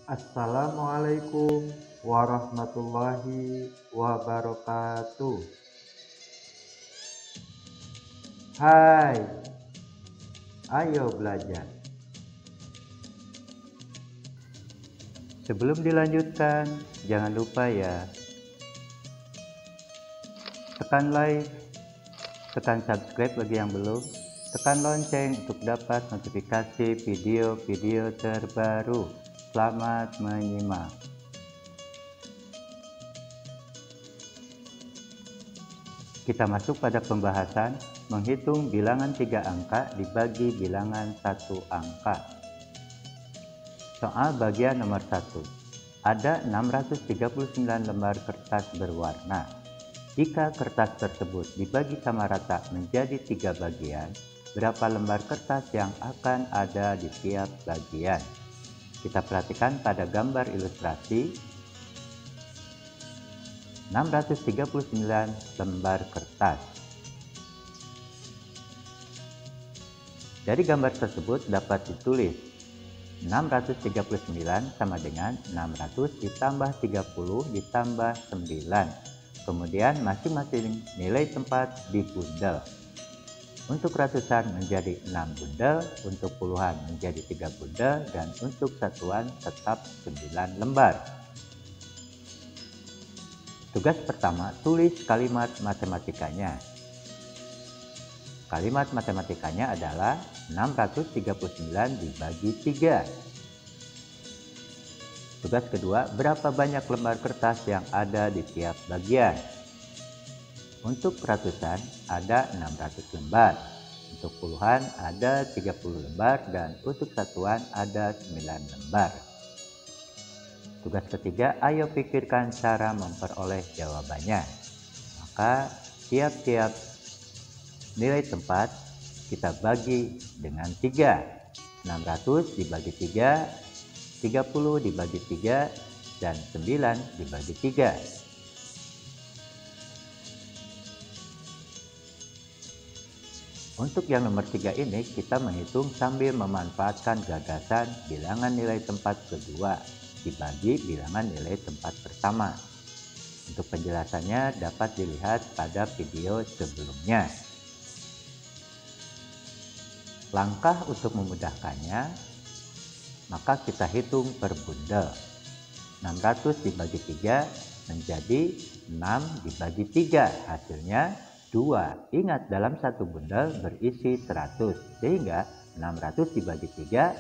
Assalamualaikum warahmatullahi wabarakatuh. Hai, ayo belajar. Sebelum dilanjutkan, jangan lupa ya, tekan like, tekan subscribe bagi yang belum, tekan lonceng untuk dapat notifikasi video-video terbaru. Selamat menyimak. Kita masuk pada pembahasan menghitung bilangan 3 angka dibagi bilangan 1 angka. Soal bagian nomor 1. Ada 639 lembar kertas berwarna. Jika kertas tersebut dibagi sama rata menjadi 3 bagian, berapa lembar kertas yang akan ada di tiap bagian? Kita perhatikan pada gambar ilustrasi 639 lembar kertas. Dari gambar tersebut dapat ditulis 639 sama dengan 600 ditambah 30 ditambah 9. Kemudian masing-masing nilai tempat dibundel. Untuk ratusan menjadi 6 bundel, untuk puluhan menjadi 3 bundel, dan untuk satuan tetap 9 lembar. Tugas pertama, tulis kalimat matematikanya. Kalimat matematikanya adalah 639 dibagi 3. Tugas kedua, berapa banyak lembar kertas yang ada di tiap bagian? Untuk ratusan ada 600 lembar, untuk puluhan ada 30 lembar, dan untuk satuan ada 9 lembar. Tugas ketiga, ayo pikirkan cara memperoleh jawabannya. Maka tiap-tiap nilai tempat kita bagi dengan 3. 600 dibagi 3, 30 dibagi 3, dan 9 dibagi 3. Untuk yang nomor 3 ini kita menghitung sambil memanfaatkan gagasan bilangan nilai tempat kedua dibagi bilangan nilai tempat pertama. Untuk penjelasannya dapat dilihat pada video sebelumnya. Langkah untuk memudahkannya, maka kita hitung per bundel. 600 dibagi 3 menjadi 6 dibagi 3, hasilnya 2. Ingat, dalam satu bundel berisi 100, sehingga 600 dibagi 3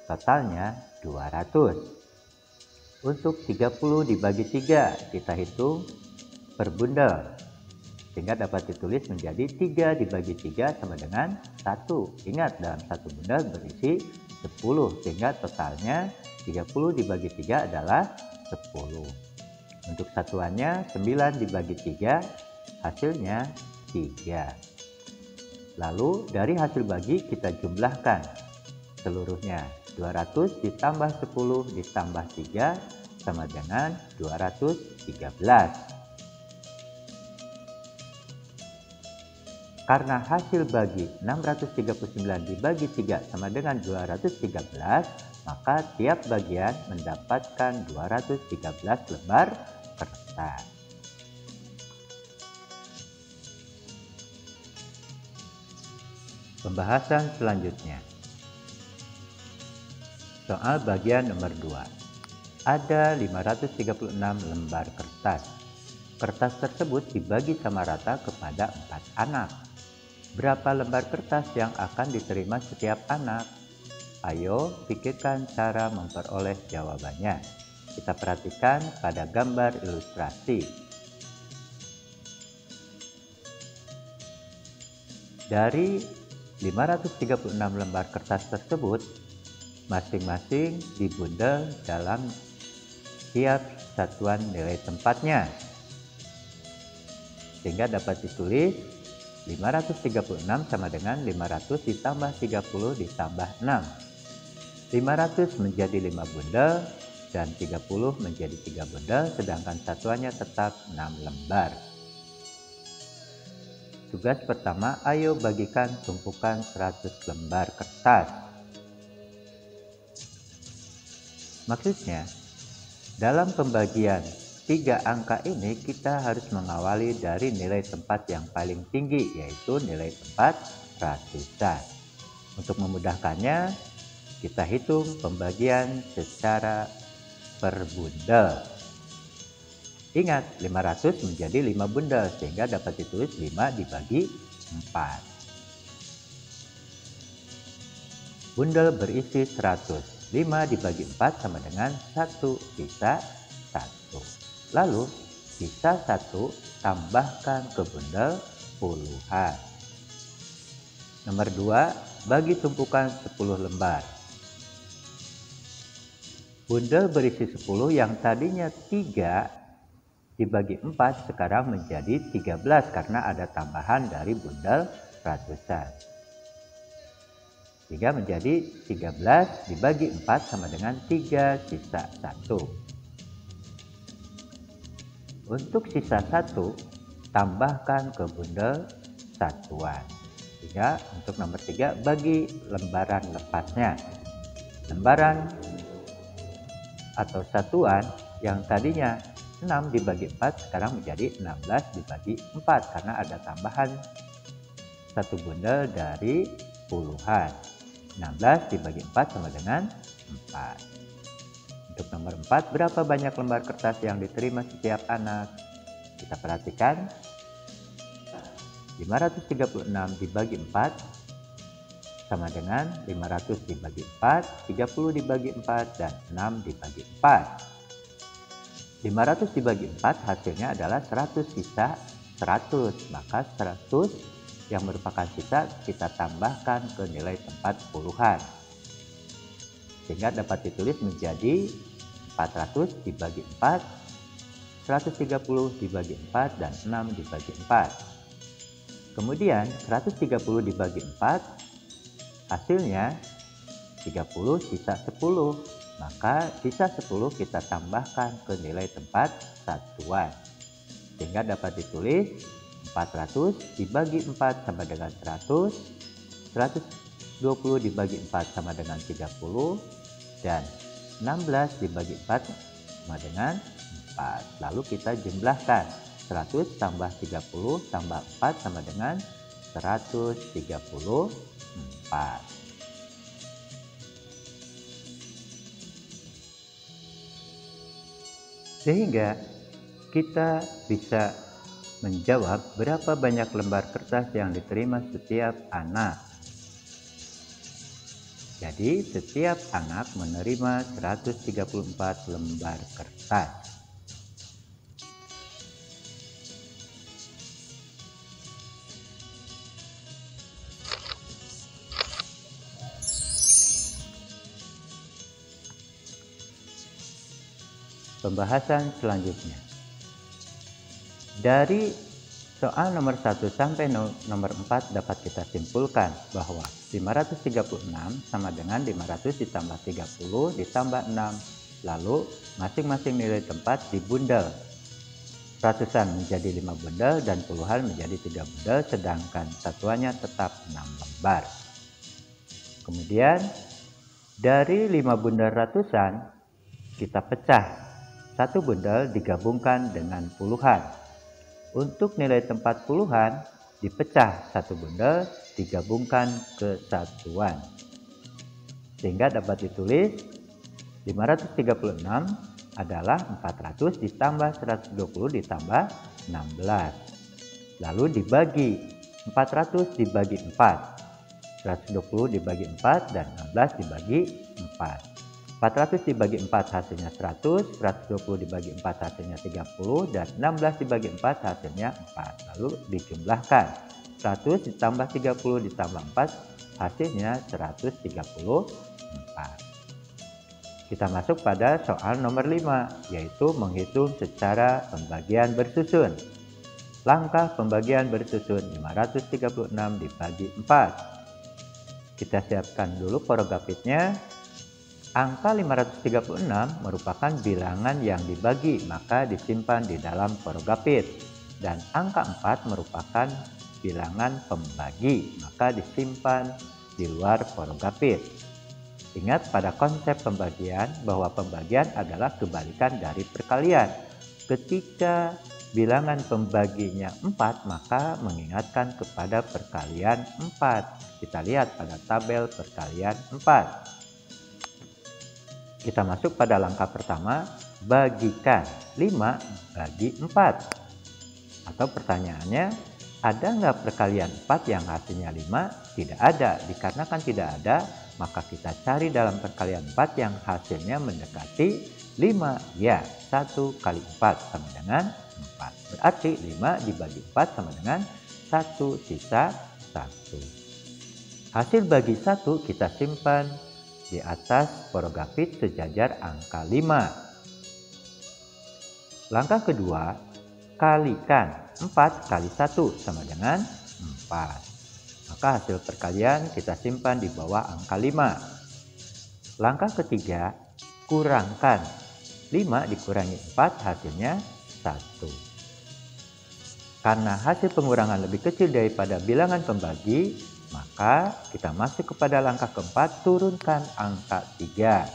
totalnya 200. Untuk 30 dibagi 3 kita hitung per bundel, sehingga dapat ditulis menjadi 3 dibagi 3 sama dengan 1. Ingat, dalam satu bundel berisi 10, sehingga totalnya 30 dibagi 3 adalah 10. Untuk satuannya 9 dibagi 3, hasilnya 3. Lalu dari hasil bagi kita jumlahkan seluruhnya. 200 ditambah 10 ditambah 3 sama dengan 213. Karena hasil bagi 639 dibagi 3 sama dengan 213, maka tiap bagian mendapatkan 213 lembar kertas. Pembahasan selanjutnya. Soal bagian nomor 2. Ada 536 lembar kertas. Kertas tersebut dibagi sama rata kepada 4 anak. Berapa lembar kertas yang akan diterima setiap anak? Ayo pikirkan cara memperoleh jawabannya. Kita perhatikan pada gambar ilustrasi. Dari 536 lembar kertas tersebut, masing-masing dibundel dalam tiap satuan nilai tempatnya, sehingga dapat ditulis 536 sama dengan 500 ditambah 30 ditambah 6. 500 menjadi 5 bundel dan 30 menjadi 3 bundel, sedangkan satuannya tetap 6 lembar. Tugas pertama, ayo bagikan tumpukan 100 lembar kertas. Maksudnya, dalam pembagian 3 angka ini kita harus mengawali dari nilai tempat yang paling tinggi, yaitu nilai tempat ratusan. Untuk memudahkannya, kita hitung pembagian secara per bundel. Ingat, 500 menjadi 5 bundel, sehingga dapat ditulis 5 dibagi 4. Bundel berisi 100. 5 dibagi 4 sama dengan 1, sisa 1. Lalu, sisa 1 tambahkan ke bundel puluhan. Nomor 2, bagi tumpukan 10 lembar. Bundel berisi 10 yang tadinya 3 dibagi 4 sekarang menjadi 13 karena ada tambahan dari bundel ratusan. Sehingga menjadi 13 dibagi 4 sama dengan 3 sisa 1. Untuk sisa 1 tambahkan ke bundel satuan. Sehingga untuk nomor 3 bagi lembaran lepasnya. Lembaran atau satuan yang tadinya 6 dibagi 4 sekarang menjadi 16 dibagi 4 karena ada tambahan satu bundel dari puluhan. 16 dibagi 4 sama dengan 4. Untuk nomor 4, berapa banyak lembar kertas yang diterima setiap anak? Kita perhatikan, 536 dibagi 4 sama dengan 500 dibagi 4, 30 dibagi 4, dan 6 dibagi 4. 500 dibagi 4 hasilnya adalah 100 sisa 100. Maka 100 yang merupakan sisa kita tambahkan ke nilai tempat puluhan. Sehingga dapat ditulis menjadi 400 dibagi 4, 130 dibagi 4, dan 6 dibagi 4. Kemudian 130 dibagi 4 hasilnya 30 sisa 10. Maka sisa 10 kita tambahkan ke nilai tempat satuan. Sehingga dapat ditulis 400 dibagi 4 sama dengan 100, 120 dibagi 4 sama dengan 30, dan 16 dibagi 4 sama dengan 4. Lalu kita jumlahkan 100 tambah 30 tambah 4 sama dengan 134. Sehingga kita bisa menjawab berapa banyak lembar kertas yang diterima setiap anak. Jadi setiap anak menerima 134 lembar kertas. Pembahasan selanjutnya. Dari soal nomor 1 sampai nomor 4 dapat kita simpulkan bahwa 536 sama dengan 500 ditambah 30 ditambah 6. Lalu masing-masing nilai tempat dibundel. Ratusan menjadi 5 bundel dan puluhan menjadi 3 bundel, sedangkan satuannya tetap 6 lembar. Kemudian dari 5 bundel ratusan kita pecah. Satu bundel digabungkan dengan puluhan. Untuk nilai tempat puluhan dipecah satu bundel digabungkan ke satuan. Sehingga dapat ditulis 536 adalah 400 ditambah 120 ditambah 16. Lalu dibagi 400 dibagi 4. 120 dibagi 4 dan 16 dibagi 4. 400 dibagi 4 hasilnya 100, 120 dibagi 4 hasilnya 30, dan 16 dibagi 4 hasilnya 4. Lalu dijumlahkan, 100 ditambah 30 ditambah 4 hasilnya 134. Kita masuk pada soal nomor 5, yaitu menghitung secara pembagian bersusun. Langkah pembagian bersusun 536 dibagi 4. Kita siapkan dulu porogapitnya. Angka 536 merupakan bilangan yang dibagi, maka disimpan di dalam porogapit. Dan angka 4 merupakan bilangan pembagi, maka disimpan di luar porogapit. Ingat pada konsep pembagian bahwa pembagian adalah kebalikan dari perkalian. Ketika bilangan pembaginya 4, maka mengingatkan kepada perkalian 4. Kita lihat pada tabel perkalian 4. Kita masuk pada langkah pertama, bagikan 5 bagi 4. Atau pertanyaannya, ada nggak perkalian 4 yang hasilnya 5? Tidak ada. Dikarenakan tidak ada, maka kita cari dalam perkalian 4 yang hasilnya mendekati 5. Ya, 1 kali 4 sama dengan 4. Berarti 5 dibagi 4 sama dengan 1 sisa 1. Hasil bagi 1 kita simpan di atas porogafit sejajar angka 5. Langkah kedua, kalikan 4 kali 1 sama dengan 4. Maka hasil perkalian kita simpan di bawah angka 5. Langkah ketiga, kurangkan 5 dikurangi 4 hasilnya 1. Karena hasil pengurangan lebih kecil daripada bilangan pembagi, maka kita masuk kepada langkah keempat, turunkan angka 3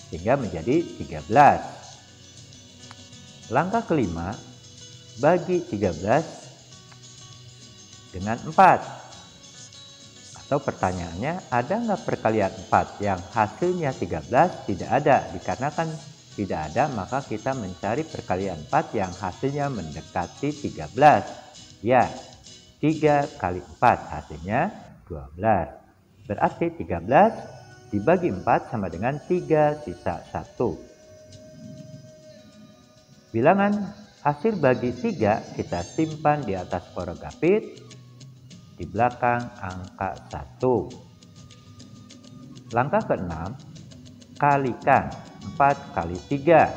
sehingga menjadi 13. Langkah kelima, bagi 13 dengan 4. Atau pertanyaannya, ada nggak perkalian 4 yang hasilnya 13? Tidak ada. Dikarenakan tidak ada, maka kita mencari perkalian 4 yang hasilnya mendekati 13. Ya, 3 kali 4 hasilnya 12. Berarti 13 dibagi 4 sama dengan 3 sisa 1. Bilangan hasil bagi 3 kita simpan di atas porogafit di belakang angka 1. Langkah ke-6, kalikan 4 kali 3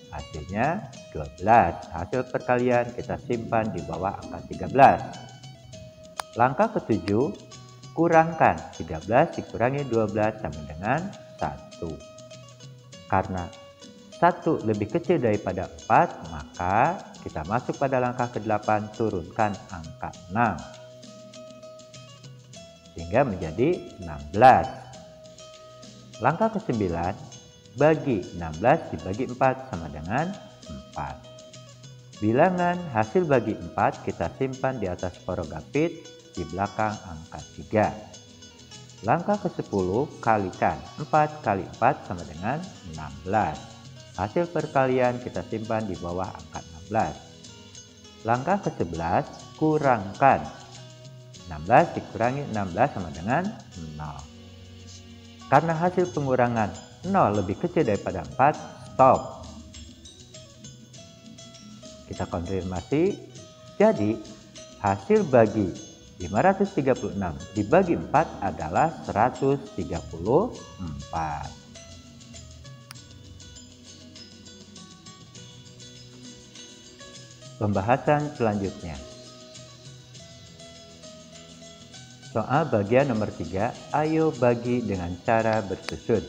hasilnya 12. Hasil perkalian kita simpan di bawah angka 13. Langkah ke-7, kurangkan 13 dikurangi 12 sama dengan 1. Karena 1 lebih kecil daripada 4, maka kita masuk pada langkah ke-8, turunkan angka 6 sehingga menjadi 16. Langkah ke-9, bagi 16 dibagi 4 sama dengan 4. Bilangan hasil bagi 4 kita simpan di atas porogafit di belakang angka 3. Langkah ke-10, kalikan 4 kali 4 sama dengan 16. Hasil perkalian kita simpan di bawah angka 16. Langkah ke-11, kurangkan 16 dikurangi 16 sama dengan 0. Karena hasil pengurangan 0 lebih kecil daripada 4, stop. Kita konfirmasi. Jadi, hasil bagi 536 dibagi 4 adalah 134. Pembahasan selanjutnya. Soal bagian nomor 3, ayo bagi dengan cara bersusun.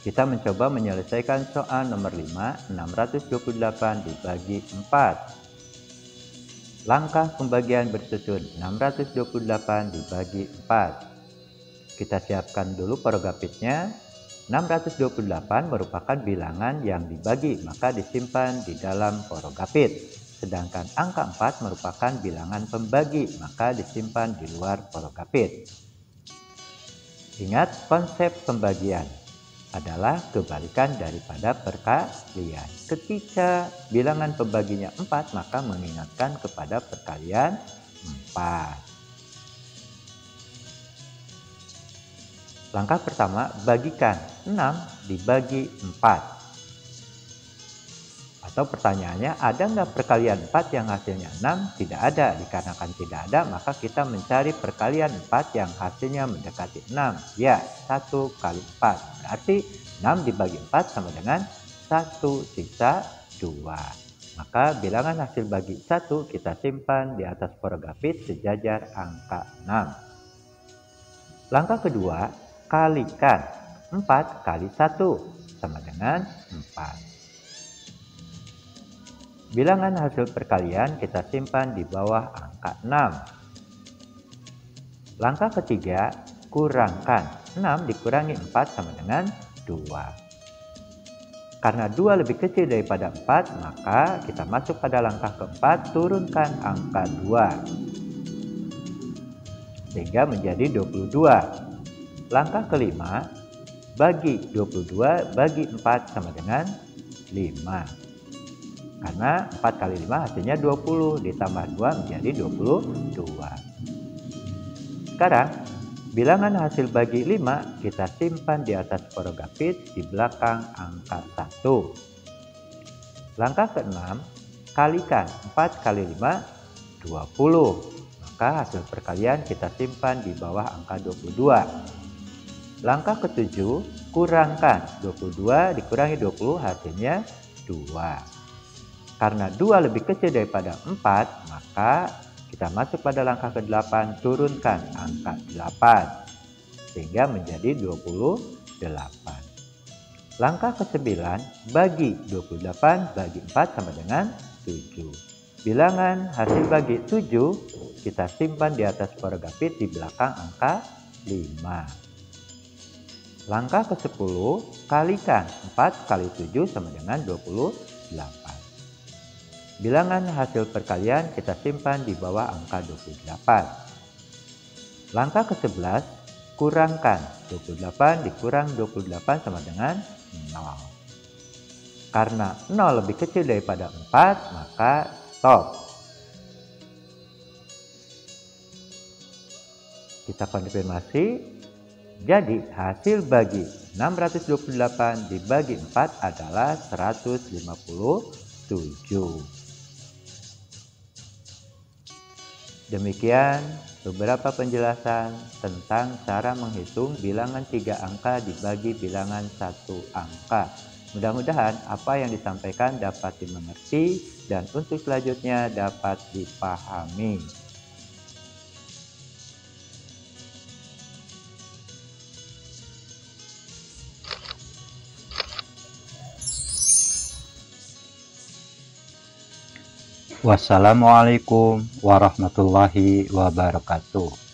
Kita mencoba menyelesaikan soal nomor 5, 628 dibagi 4. Langkah pembagian bersusun 628 dibagi 4. Kita siapkan dulu porogafitnya. 628 merupakan bilangan yang dibagi, maka disimpan di dalam porogafit. Sedangkan angka 4 merupakan bilangan pembagi, maka disimpan di luar porogafit. Ingat, konsep pembagian adalah kebalikan daripada perkalian. Ketika bilangan pembaginya 4, maka mengingatkan kepada perkalian 4. Langkah pertama, bagikan 6 dibagi 4. Atau pertanyaannya, ada nggak perkalian 4 yang hasilnya 6? Tidak ada. Dikarenakan tidak ada, maka kita mencari perkalian 4 yang hasilnya mendekati 6. Ya, 1 kali 4. Berarti 6 dibagi 4 sama dengan 1 sisa 2. Maka bilangan hasil bagi 1 kita simpan di atas porogafit sejajar angka 6. Langkah kedua, kalikan 4 kali 1 sama dengan 4. Bilangan hasil perkalian kita simpan di bawah angka 6. Langkah ketiga, kurangkan 6 dikurangi 4 sama dengan 2. Karena 2 lebih kecil daripada 4, maka kita masuk pada langkah keempat, turunkan angka 2. Sehingga menjadi 22. Langkah kelima, bagi 22 bagi 4 sama dengan 5. Karena 4 kali 5 hasilnya 20, ditambah 2 menjadi 22. Sekarang, bilangan hasil bagi 5 kita simpan di atas porogapit di belakang angka 1. Langkah ke-6, kalikan 4 kali 5, 20. Maka hasil perkalian kita simpan di bawah angka 22. Langkah ke-7, kurangkan 22 dikurangi 20, hasilnya 2. Karena 2 lebih kecil daripada 4, maka kita masuk pada langkah ke-8, turunkan angka 8. Sehingga menjadi 28. Langkah ke-9, bagi 28 bagi 4 sama dengan 7. Bilangan hasil bagi 7 kita simpan di atas porogapit di belakang angka 5. Langkah ke-10, kalikan 4 kali 7 sama dengan 28. Bilangan hasil perkalian kita simpan di bawah angka 28. Langkah ke-11, kurangkan 28 dikurang 28 sama dengan 0. Karena 0 lebih kecil daripada 4, maka stop. Kita konfirmasi. Jadi hasil bagi 628 dibagi 4 adalah 157. Demikian beberapa penjelasan tentang cara menghitung bilangan 3 angka dibagi bilangan 1 angka. Mudah-mudahan apa yang disampaikan dapat dimengerti dan untuk selanjutnya dapat dipahami. Wassalamualaikum warahmatullahi wabarakatuh.